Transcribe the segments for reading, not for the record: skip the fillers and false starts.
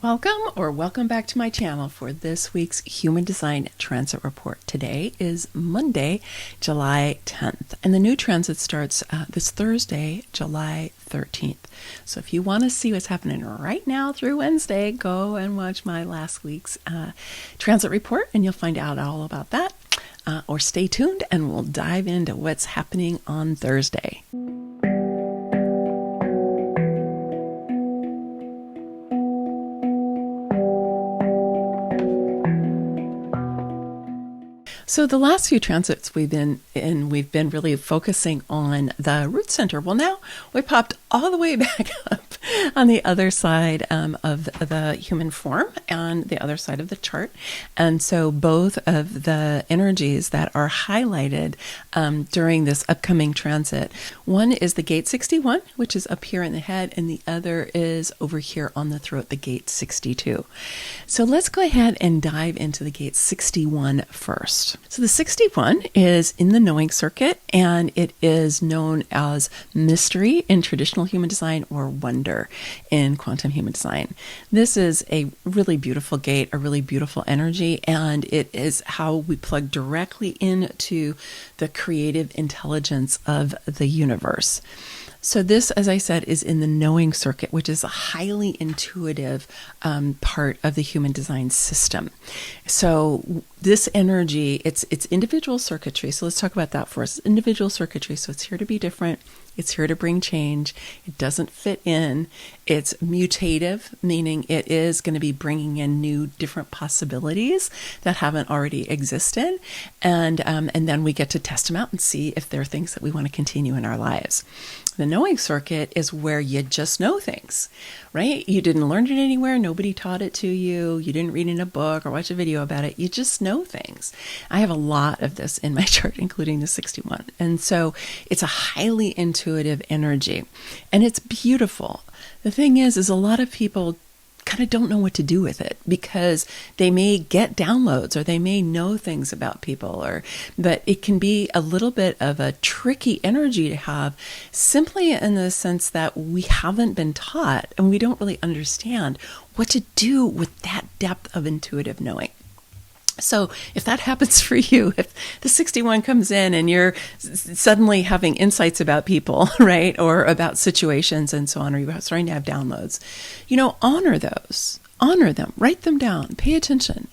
Welcome back to my channel for this week's Human Design Transit Report. Today is Monday, July 10th, and the new transit starts this Thursday, July 13th. So if you want to see what's happening right now through Wednesday, go and watch my last week's transit report, and you'll find out all about that. Or stay tuned, and we'll dive into what's happening on Thursday. So the last few transits we've been really focusing on the root center. Well, now we popped all the way back up on the other side of the human form, on the other side of the chart. And so both of the energies that are highlighted during this upcoming transit, one is the gate 61, which is up here in the head, and the other is over here on the throat, the gate 62. So let's go ahead and dive into the gate 61 first. So the 61 is in the knowing circuit, and it is known as mystery in traditional human design or wonder in quantum human design. This is a really beautiful gate, a really beautiful energy, and it is how we plug directly into the creative intelligence of the universe. So this, as I said, is in the knowing circuit, which is a highly intuitive part of the human design system. So this energy, it's individual circuitry. So let's talk about that first. Individual circuitry. So it's here to be different. It's here to bring change. It doesn't fit in. It's mutative, meaning it is going to be bringing in new, different possibilities that haven't already existed. And then we get to test them out and see if there are things that we want to continue in our lives. The knowing circuit is where you just know things, right? You didn't learn it anywhere. Nobody taught it to you. You didn't read in a book or watch a video about it. You just know things. I have a lot of this in my chart, including the 61. And so it's a highly intuitive energy, and it's beautiful. The thing is a lot of people kind of don't know what to do with it because they may get downloads or they may know things about people, but it can be a little bit of a tricky energy to have, simply in the sense that we haven't been taught and we don't really understand what to do with that depth of intuitive knowing. So if that happens for you, if the 61 comes in and you're suddenly having insights about people, right, or about situations and so on, or you're starting to have downloads, honor those, honor them, write them down, pay attention,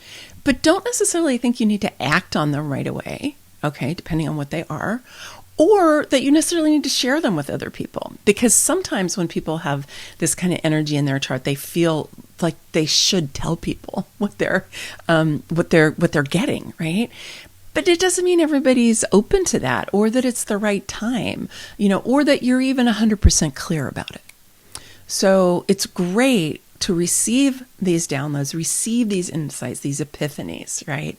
but don't necessarily think you need to act on them right away, okay, depending on what they are, or that you necessarily need to share them with other people. Because sometimes when people have this kind of energy in their chart, they feel like they should tell people what they're getting, right? But it doesn't mean everybody's open to that, or that it's the right time, or that you're even 100% clear about it. So it's great to receive these downloads, receive these insights, these epiphanies, right?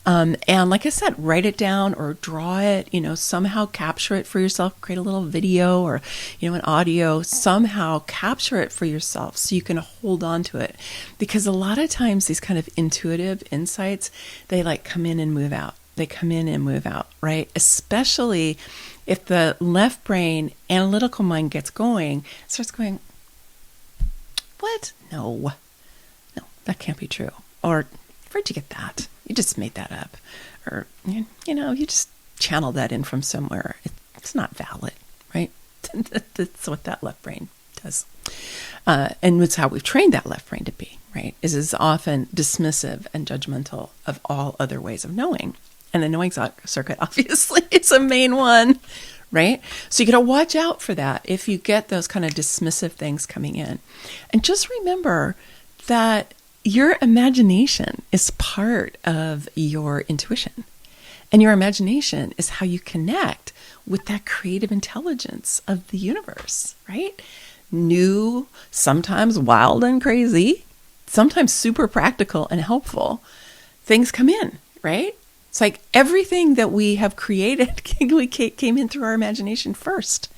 And like I said, write it down or draw it, somehow capture it for yourself, create a little video or, an audio, somehow capture it for yourself so you can hold on to it. Because a lot of times these kind of intuitive insights, they come in and move out. They come in and move out, right? Especially if the left brain analytical mind gets going, starts going, what? No, that can't be true. Or where'd you get that? You just made that up. Or, you just channeled that in from somewhere. It's not valid, right? That's what that left brain does. And it's how we've trained that left brain to be, right? Is often dismissive and judgmental of all other ways of knowing. And the knowing circuit, obviously, is a main one, right? So you got to watch out for that if you get those kind of dismissive things coming in. And just remember that your imagination is part of your intuition. And your imagination is how you connect with that creative intelligence of the universe, right? New, sometimes wild and crazy, sometimes super practical and helpful things come in, right? It's like everything that we have created came in through our imagination first,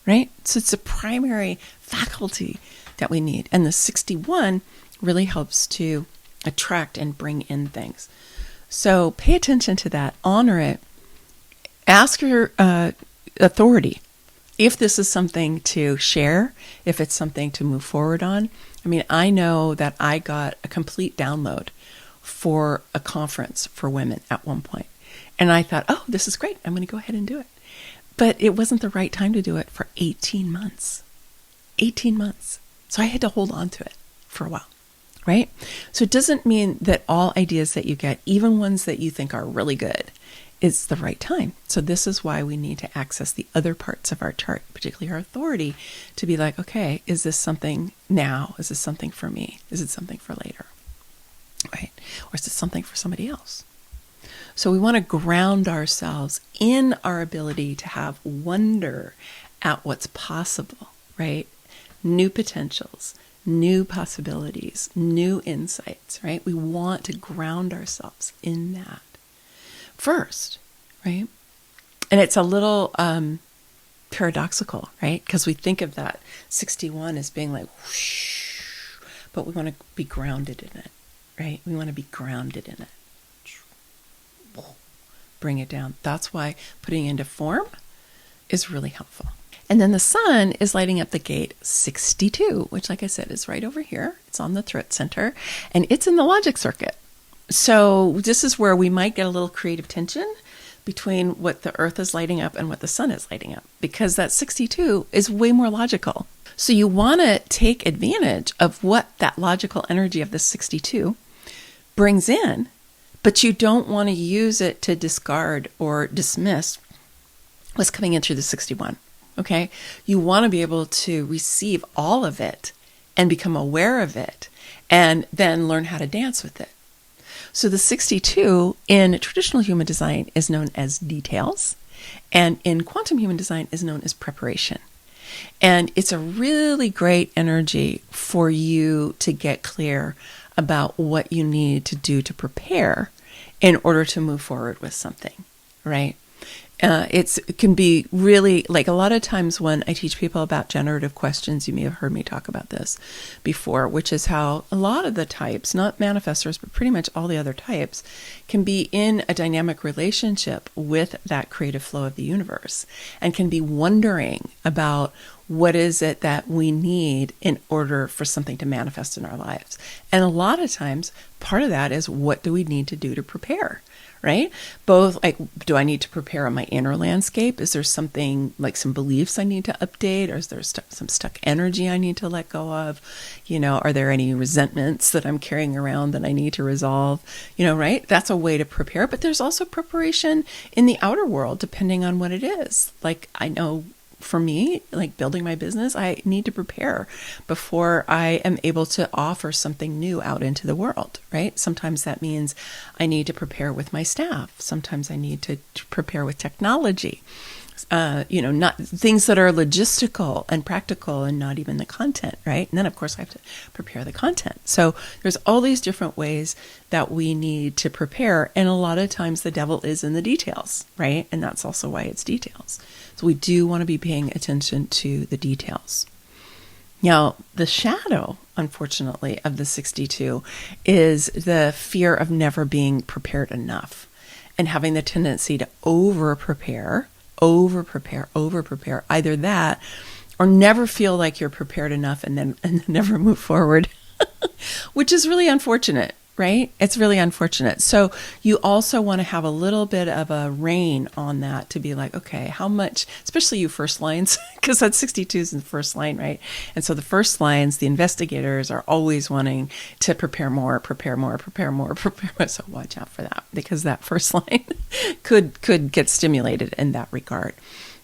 right? So it's a primary faculty that we need. And the 61 really helps to attract and bring in things. So pay attention to that, honor it, ask your authority if this is something to share, if it's something to move forward on. I mean, I know that I got a complete download for a conference for women at one point. And I thought, oh, this is great. I'm going to go ahead and do it. But it wasn't the right time to do it for 18 months. 18 months. So I had to hold on to it for a while, right? So it doesn't mean that all ideas that you get, even ones that you think are really good, is the right time. So this is why we need to access the other parts of our chart, particularly our authority, to be like, okay, is this something now? Is this something for me? Is it something for later? Right? Or is it something for somebody else? So we want to ground ourselves in our ability to have wonder at what's possible, right? New potentials, new possibilities, new insights, right? We want to ground ourselves in that first, right? And it's a little paradoxical, right? Because we think of that 61 as being like whoosh, but we want to be grounded in it, right? We want to be grounded in it. Bring it down. That's why putting it into form is really helpful. And then the sun is lighting up the gate 62, which, like I said, is right over here. It's on the throat center, and it's in the logic circuit. So this is where we might get a little creative tension between what the earth is lighting up and what the sun is lighting up, because that 62 is way more logical. So you want to take advantage of what that logical energy of the 62 brings in, but you don't want to use it to discard or dismiss what's coming in through the 61. Okay? You want to be able to receive all of it and become aware of it and then learn how to dance with it. So the 62 in traditional human design is known as details, and in quantum human design is known as preparation. And it's a really great energy for you to get clear about what you need to do to prepare in order to move forward with something, right? It can be really, like a lot of times when I teach people about generative questions, you may have heard me talk about this before, which is how a lot of the types, not manifestors, but pretty much all the other types, can be in a dynamic relationship with that creative flow of the universe and can be wondering about what is it that we need in order for something to manifest in our lives. And a lot of times, part of that is, what do we need to do to prepare? Right? Both, like, do I need to prepare on my inner landscape? Is there something, like some beliefs I need to update? Or is there some stuck energy I need to let go of? Are there any resentments that I'm carrying around that I need to resolve? Right? That's a way to prepare. But there's also preparation in the outer world, depending on what it is. Like, I know for me, like building my business, I need to prepare before I am able to offer something new out into the world, right? Sometimes that means I need to prepare with my staff. Sometimes I need to prepare with technology. Not things that are logistical and practical and not even the content, right? And then, of course, I have to prepare the content. So there's all these different ways that we need to prepare. And a lot of times the devil is in the details, right? And that's also why it's details. So we do want to be paying attention to the details. Now, the shadow, unfortunately, of the 62 is the fear of never being prepared enough and having the tendency to over-prepare, either that or never feel like you're prepared enough and then never move forward, which is really unfortunate, right? It's really unfortunate. So you also want to have a little bit of a rein on that to be like, okay, how much, especially you first lines, because that 62 is in the first line, right? And so the first lines, the investigators are always wanting to prepare more. So watch out for that, because that first line could get stimulated in that regard.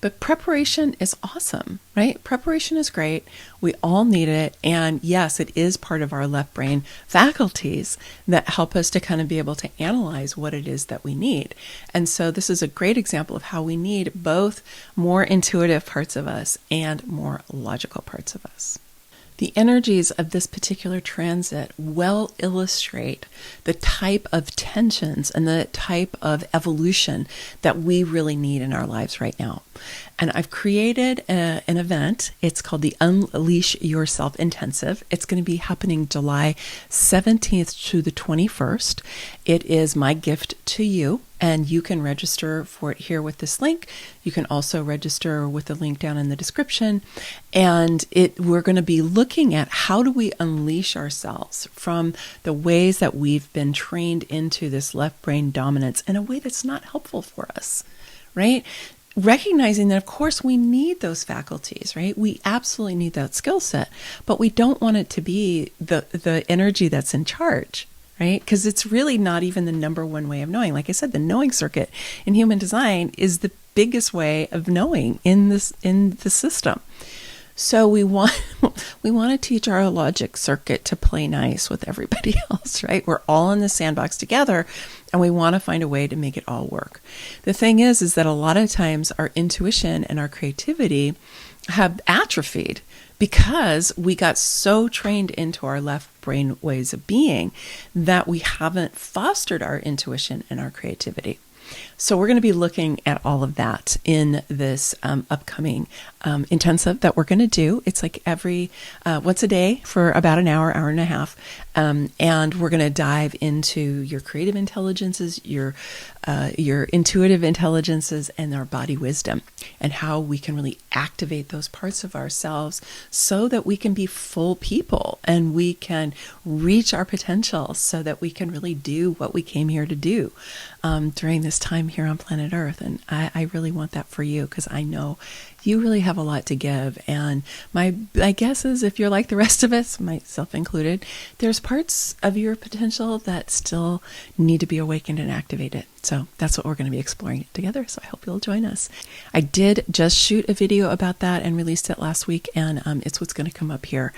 But preparation is awesome, right? Preparation is great. We all need it. And yes, it is part of our left brain faculties that help us to kind of be able to analyze what it is that we need. And so this is a great example of how we need both more intuitive parts of us and more logical parts of us. The energies of this particular transit well illustrate the type of tensions and the type of evolution that we really need in our lives right now. And I've created an event. It's called the Unleash Yourself Intensive. It's going to be happening July 17th to the 21st. It is my gift to you. And you can register for it here with this link. You can also register with the link down in the description. And we're going to be looking at how do we unleash ourselves from the ways that we've been trained into this left brain dominance in a way that's not helpful for us, right? Recognizing that, of course, we need those faculties, right? We absolutely need that skill set, but we don't want it to be the energy that's in charge, right? Because it's really not even the number one way of knowing. Like I said, the knowing circuit in human design is the biggest way of knowing in the system. So we want to teach our logic circuit to play nice with everybody else, right? We're all in the sandbox together, and we want to find a way to make it all work. The thing is that a lot of times our intuition and our creativity have atrophied because we got so trained into our left brain ways of being that we haven't fostered our intuition and our creativity. So we're going to be looking at all of that in this upcoming intensive that we're going to do. It's like every once a day for about an hour, hour and a half. And we're going to dive into your creative intelligences, your intuitive intelligences, and our body wisdom, and how we can really activate those parts of ourselves so that we can be full people and we can reach our potential so that we can really do what we came here to do during this time here on planet Earth. And I really want that for you, because I know you really have a lot to give. And my guess is, if you're like the rest of us, myself included, there's parts of your potential that still need to be awakened and activated. So that's what we're going to be exploring together. So I hope you'll join us. I did just shoot a video about that and released it last week, and it's what's going to come up here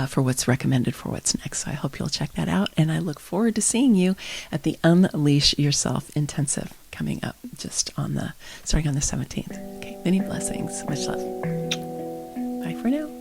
for what's recommended for what's next. So I hope you'll check that out, and I look forward to seeing you at the Unleash Yourself Intensive coming up starting on the 17th. Okay, many blessings. Much love. Bye for now.